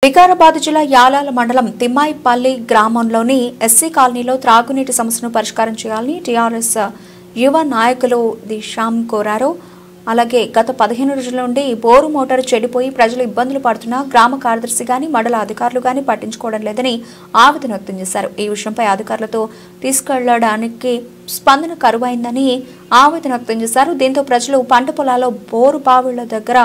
వికారాబాద్ జిల్లా యాలాల మండలం తిమ్మాయిపల్లి గ్రామంలోని ఎస్సీ కాలనీలో త్రాగునీటి సమస్యను పరిష్కారం చేయాలని టీఆర్ఎస్ యువ నాయకులు దిశామ్ కోరారు. అలాగే గత 15 రోజుల నుండి బోరు మోటారు చెడిపోయి ప్రజలు ఇబ్బందులు పడుతున్నా గ్రామ కార్యదర్శి గాని మండల అధికారులు గాని పట్టించుకోవడం లేదని ఆవేదన వ్యక్తం చేశారు. ఈ విషయంపై అధికారులతో తీసుకెళ్లడానికి స్పందన కరువైందని ఆవేదన వ్యక్తం చేశారు. దీంతో ప్రజలు పంట పొలాల్లో బోరు బావుల దగ్గర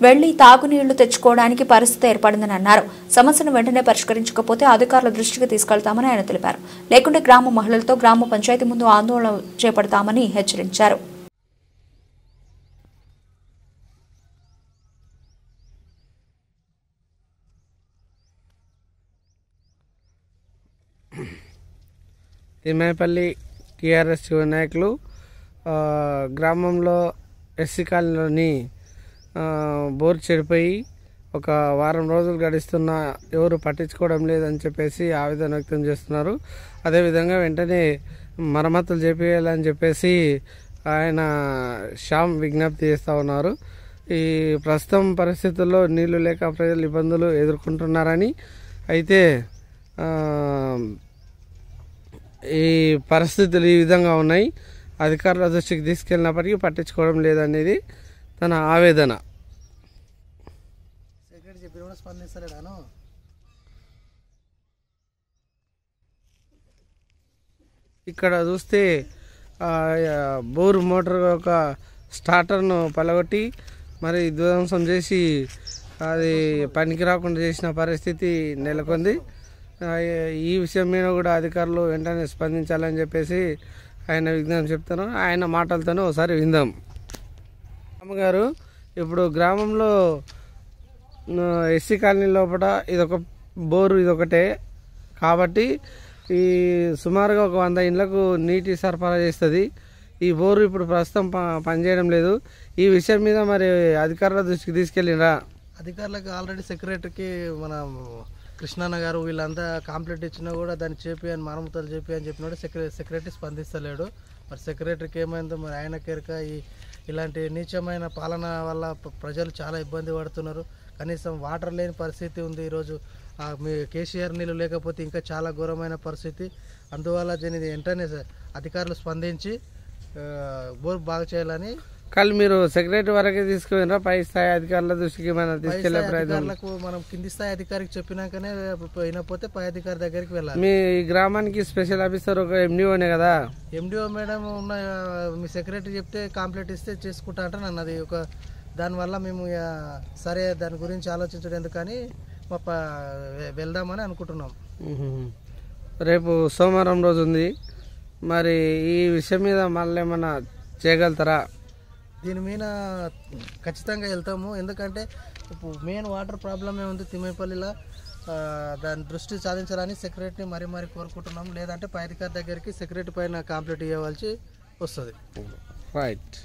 వెళ్లి తాగునీళ్లు తెచ్చుకోవడానికి పరిస్థితి ఏర్పడిందని అన్నారు. సమస్యను వెంటనే పరిష్కరించకపోతే అధికారుల దృష్టికి తీసుకెళ్తామని ఆయన తెలిపారు. లేకుంటే గ్రామ మహిళలతో గ్రామ పంచాయతీ ముందు ఆందోళన చేపడతామని హెచ్చరించారు. తిమ్మాయిపల్లి టీఆర్ఎస్ యువ నాయకులు గ్రామంలో ఎస్సీ కాలనీలోని బోర్ చెడిపోయి ఒక వారం రోజులు గడుస్తున్నా ఎవరు పట్టించుకోవడం లేదని చెప్పేసి ఆవేదన వ్యక్తం చేస్తున్నారు. అదేవిధంగా వెంటనే మరమ్మతులు చేపియాలని చెప్పేసి ఆయన శ్యామ్ విజ్ఞప్తి చేస్తూ ఉన్నారు. ఈ ప్రస్తుతం పరిస్థితుల్లో నీళ్లు లేక ప్రజలు ఇబ్బందులు ఎదుర్కొంటున్నారని, అయితే ఈ పరిస్థితులు ఈ విధంగా ఉన్నాయి, అధికారుల దృష్టికి తీసుకెళ్ళినప్పటికీ పట్టించుకోవడం లేదనేది తన ఆవేదన. ఇక్కడ చూస్తే బోరు మోటార్ ఒక స్టార్టర్ను పలగొట్టి మరి ధ్వంసం చేసి అది పనికి రాకుండా చేసిన పరిస్థితి నెలకొంది. ఈ విషయం మీద కూడా అధికారులు వెంటనే స్పందించాలని చెప్పేసి ఆయన విజ్ఞప్తి చెప్తున్నారు. ఆయన మాటలతోనే ఒకసారి విందాం. అమ్మగారు, ఇప్పుడు గ్రామంలో ఎస్సీ కాలనీ లోపల ఇదొక బోరు ఇదొకటే కాబట్టి ఈ సుమారుగా ఒక 100 ఇండ్లకు నీటి సరఫరా చేస్తుంది. ఈ బోరు ఇప్పుడు ప్రస్తుతం పనిచేయడం లేదు. ఈ విషయం మీద మరి అధికారుల దృష్టికి తీసుకెళ్ళినరా? అధికారులకు ఆల్రెడీ సెక్రటరీకి మన కృష్ణన్న గారు వీళ్ళంతా కాంప్లైంట్ ఇచ్చినా కూడా దాన్ని చేపియని మరమ్మతులు చేపియని చెప్పినాడు. సెక్రటరీ స్పందిస్తలేడు. మరి సెక్రటరీకి ఏమైందో మరి ఆయన కేరక ఇలాంటి నీచమైన పాలన వల్ల ప్రజలు చాలా ఇబ్బంది పడుతున్నారు. కనీసం వాటర్ లేని పరిస్థితి ఉంది. ఈరోజు మీ కేసీఆర్ నీళ్ళు లేకపోతే ఇంకా చాలా ఘోరమైన పరిస్థితి. అందువల్ల దీన్ని వెంటనే అధికారులు స్పందించి బోర్ బాగు చేయాలని. కానీ మీరు సెక్రటరీ వరకే తీసుకున్నారా? పై స్థాయి అధికారుల దృష్టికి తీసుకెళ్లే అధికారులకు మనం కింది స్థాయి అధికారికి చెప్పినాకనే అయినపోతే పై అధికారి దగ్గరికి వెళ్ళాలి. మీ గ్రామానికి స్పెషల్ ఆఫీసర్ ఒక ఎండిఓనే కదా? ఎండిఓ మేడం ఉన్న మీ సెక్రటరీ చెప్తే కంప్లైంట్ ఇస్తే చేసుకుంటా అంటే నన్ను అది ఒక దానివల్ల మేము సరే దాని గురించి ఆలోచించడం ఎందుకని వెళ్దామని అనుకుంటున్నాం. రేపు సోమవారం రోజు ఉంది, మరి ఈ విషయం మీద మళ్ళీ ఏమన్నా చేయగలుగుతారా? దీని మీద ఖచ్చితంగా వెళ్తాము. ఎందుకంటే ఇప్పుడు మెయిన్ వాటర్ ప్రాబ్లమే ఉంది తిమ్మాయిపల్లిలో. దాని దృష్టి సాధించాలని సెక్రటరీని మరీ కోరుకుంటున్నాం. లేదంటే పై అధికారి దగ్గరికి సెక్రటరీ పైన కంప్లైంట్ ఇవ్వాల్సి వస్తుంది. రైట్.